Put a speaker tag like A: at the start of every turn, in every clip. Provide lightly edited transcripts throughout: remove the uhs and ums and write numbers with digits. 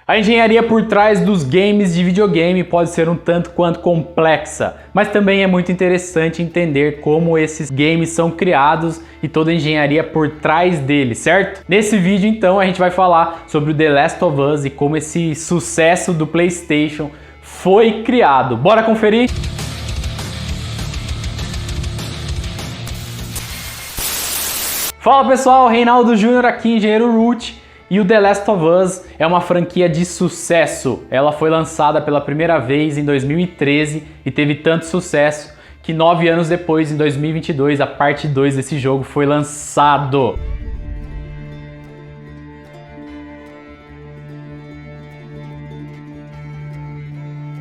A: A engenharia por trás dos games de videogame pode ser um tanto quanto complexa, mas também é muito interessante entender como esses games são criados e toda a engenharia por trás deles, certo? Nesse vídeo então a gente vai falar sobre o The Last of Us e como esse sucesso do PlayStation foi criado. Bora conferir? Fala pessoal, Reinaldo Júnior aqui, engenheiro root. E o The Last of Us é uma franquia de sucesso. Ela foi lançada pela primeira vez em 2013 e teve tanto sucesso que 9 anos depois, em 2022, a parte 2 desse jogo foi lançado.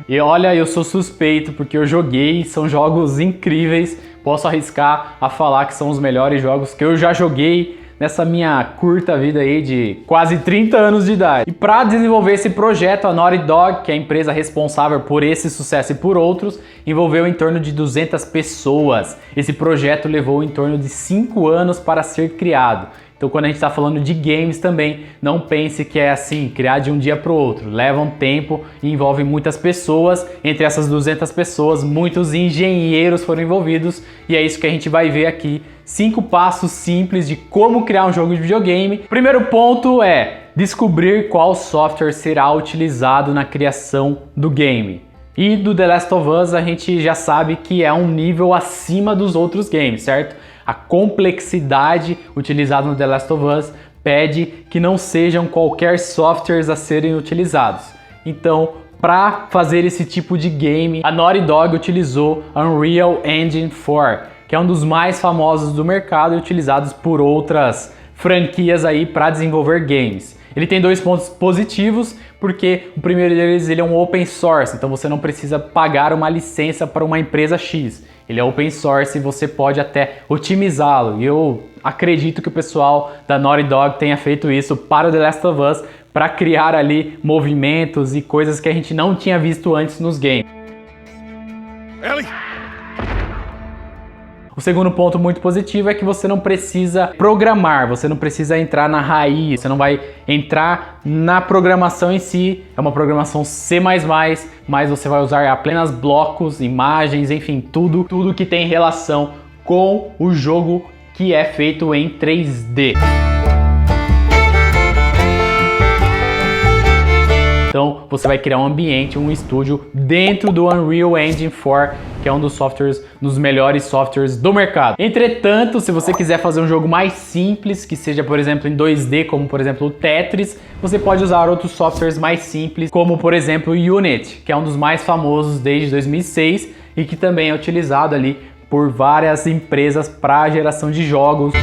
A: E olha, eu sou suspeito porque eu joguei, são jogos incríveis. Posso arriscar a falar que são os melhores jogos que eu já joguei nessa minha curta vida aí de quase 30 anos de idade. E para desenvolver esse projeto, a Naughty Dog, que é a empresa responsável por esse sucesso e por outros, envolveu em torno de 200 pessoas. Esse projeto levou em torno de 5 anos para ser criado. Então quando a gente está falando de games também, não pense que é assim, criar de um dia para o outro. Leva um tempo e envolve muitas pessoas. Entre essas 200 pessoas, muitos engenheiros foram envolvidos e é isso que a gente vai ver aqui. 5 passos simples de como criar um jogo de videogame. Primeiro ponto é descobrir qual software será utilizado na criação do game. E do The Last of Us a gente já sabe que é um nível acima dos outros games, certo? A complexidade utilizada no The Last of Us pede que não sejam qualquer softwares a serem utilizados. Então, para fazer esse tipo de game, a Naughty Dog utilizou Unreal Engine 4, que é um dos mais famosos do mercado e utilizados por outras franquias aí para desenvolver games. Ele tem 2 pontos positivos, porque o primeiro deles ele é um open source, então você não precisa pagar uma licença para uma empresa X. Ele é open source e você pode até otimizá-lo. E eu acredito que o pessoal da Naughty Dog tenha feito isso para o The Last of Us, para criar ali movimentos e coisas que a gente não tinha visto antes nos games. Ellie! O segundo ponto muito positivo é que você não precisa programar, você não precisa entrar na raiz, você não vai entrar na programação em si, é uma programação C++, mas você vai usar apenas blocos, imagens, enfim, tudo que tem relação com o jogo que é feito em 3D. Então você vai criar um ambiente, um estúdio dentro do Unreal Engine 4, que é um dos softwares, dos melhores softwares do mercado. Entretanto, se você quiser fazer um jogo mais simples, que seja, por exemplo, em 2D, como por exemplo o Tetris, você pode usar outros softwares mais simples, como por exemplo o Unity, que é um dos mais famosos desde 2006 e que também é utilizado ali por várias empresas para a geração de jogos.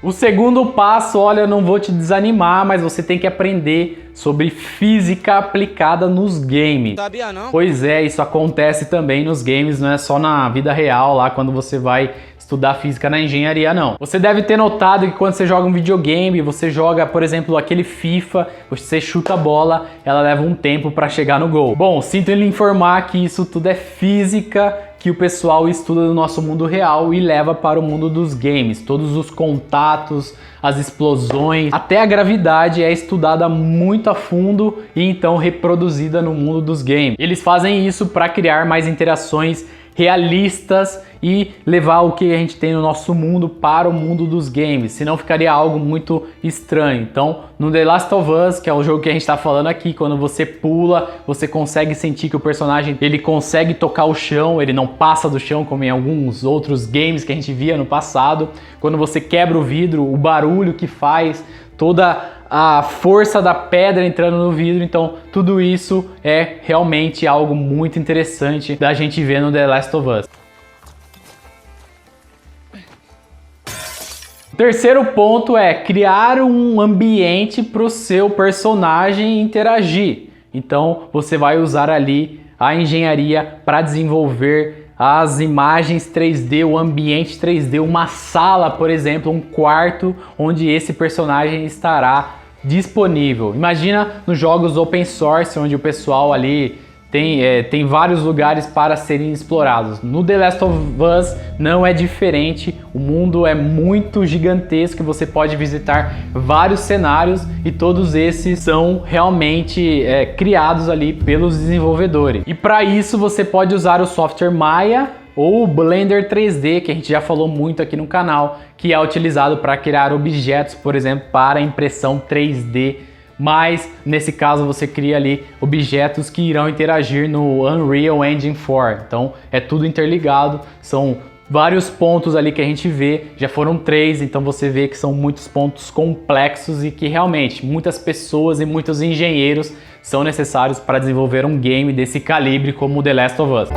A: O segundo passo, olha, eu não vou te desanimar, mas você tem que aprender sobre física aplicada nos games.
B: Sabia não?
A: Pois é, isso acontece também nos games, não é só na vida real, lá quando você vai estudar física na engenharia, não. Você deve ter notado que quando você joga um videogame, você joga, por exemplo, aquele FIFA, você chuta a bola, ela leva um tempo para chegar no gol. Bom, sinto lhe informar que isso tudo é física que o pessoal estuda no nosso mundo real e leva para o mundo dos games. Todos os contatos, as explosões, até a gravidade é estudada muito a fundo e então reproduzida no mundo dos games. Eles fazem isso para criar mais interações realistas e levar o que a gente tem no nosso mundo para o mundo dos games, senão ficaria algo muito estranho. Então, no The Last of Us, que é o jogo que a gente está falando aqui, quando você pula, você consegue sentir que o personagem ele consegue tocar o chão, ele não passa do chão como em alguns outros games que a gente via no passado. Quando você quebra o vidro, o barulho que faz, toda a força da pedra entrando no vidro, então tudo isso é realmente algo muito interessante da gente ver no The Last of Us. O terceiro ponto é criar um ambiente para o seu personagem interagir. Então você vai usar ali a engenharia para desenvolver as imagens 3D, o ambiente 3D, uma sala, por exemplo, um quarto onde esse personagem estará disponível. Imagina nos jogos open source, onde o pessoal ali tem vários lugares para serem explorados. No The Last of Us não é diferente, o mundo é muito gigantesco, você pode visitar vários cenários e todos esses são realmente criados ali pelos desenvolvedores. E para isso você pode usar o software Maya ou o Blender 3D, que a gente já falou muito aqui no canal, que é utilizado para criar objetos, por exemplo, para impressão 3D. Mas nesse caso você cria ali objetos que irão interagir no Unreal Engine 4. Então é tudo interligado, são vários pontos ali que a gente vê, já foram 3, então você vê que são muitos pontos complexos e que realmente muitas pessoas e muitos engenheiros são necessários para desenvolver um game desse calibre como o The Last of Us.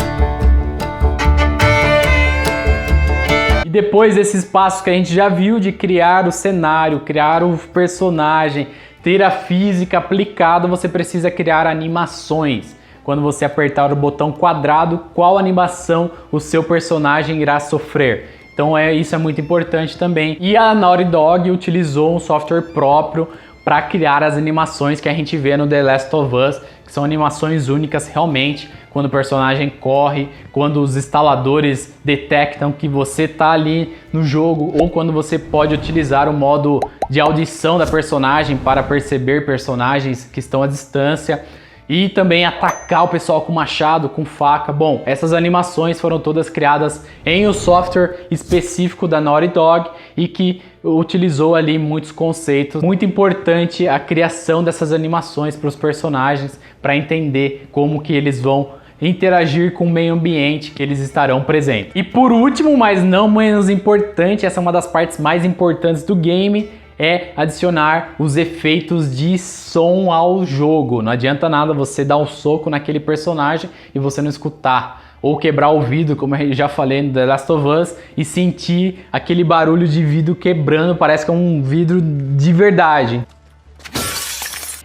A: E depois desses passos que a gente já viu de criar o cenário, criar o personagem, ter a física aplicada, você precisa criar animações. Quando você apertar o botão quadrado, qual animação o seu personagem irá sofrer. Então isso é muito importante também. E a Naughty Dog utilizou um software próprio para criar as animações que a gente vê no The Last of Us, que são animações únicas realmente, quando o personagem corre, quando os instaladores detectam que você está ali no jogo, ou quando você pode utilizar o modo de audição da personagem para perceber personagens que estão à distância e também atacar o pessoal com machado, com faca. Bom, essas animações foram todas criadas em um software específico da Naughty Dog e que utilizou ali muitos conceitos. Muito importante a criação dessas animações para os personagens, para entender como que eles vão interagir com o meio ambiente que eles estarão presentes. E por último, mas não menos importante, essa é uma das partes mais importantes do game, é adicionar os efeitos de som ao jogo. Não adianta nada você dar um soco naquele personagem e você não escutar, ou quebrar o vidro, como eu já falei no The Last of Us, e sentir aquele barulho de vidro quebrando, parece que é um vidro de verdade.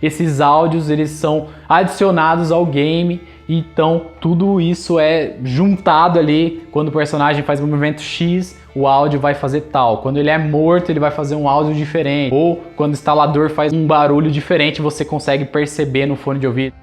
A: Esses áudios eles são adicionados ao game, então tudo isso é juntado ali. Quando o personagem faz um movimento X, o áudio vai fazer tal. Quando ele é morto, ele vai fazer um áudio diferente. Ou quando o instalador faz um barulho diferente, você consegue perceber no fone de ouvido.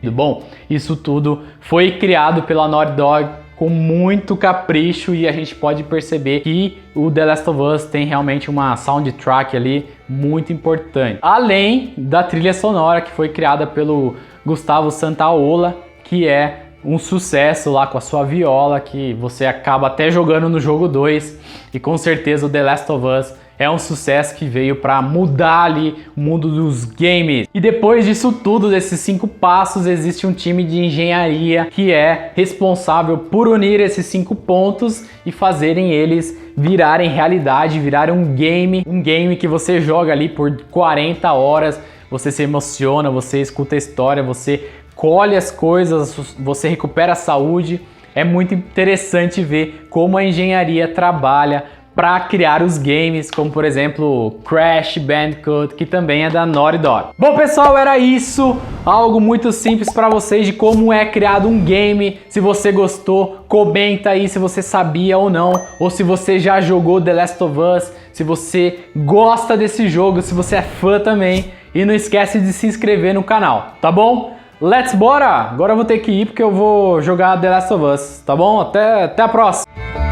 A: Bom, isso tudo foi criado pela Naughty Dog com muito capricho e a gente pode perceber que o The Last of Us tem realmente uma soundtrack ali muito importante. Além da trilha sonora que foi criada pelo Gustavo Santaolalla, que é um sucesso lá com a sua viola, que você acaba até jogando no jogo 2, e com certeza o The Last of Us é um sucesso que veio para mudar ali o mundo dos games. E depois disso tudo, desses 5 passos, existe um time de engenharia que é responsável por unir esses 5 pontos e fazerem eles virarem realidade, virarem um game que você joga ali por 40 horas, você se emociona, você escuta a história, você colhe as coisas, você recupera a saúde. É muito interessante ver como a engenharia trabalha para criar os games, como por exemplo Crash Bandicoot, que também é da Naughty Dog. Bom pessoal, era isso, algo muito simples para vocês de como é criado um game. Se você gostou, comenta aí se você sabia ou não, ou se você já jogou The Last of Us, se você gosta desse jogo, se você é fã também, e não esquece de se inscrever no canal, tá bom? Let's bora! Agora eu vou ter que ir porque eu vou jogar The Last of Us, tá bom? Até a próxima!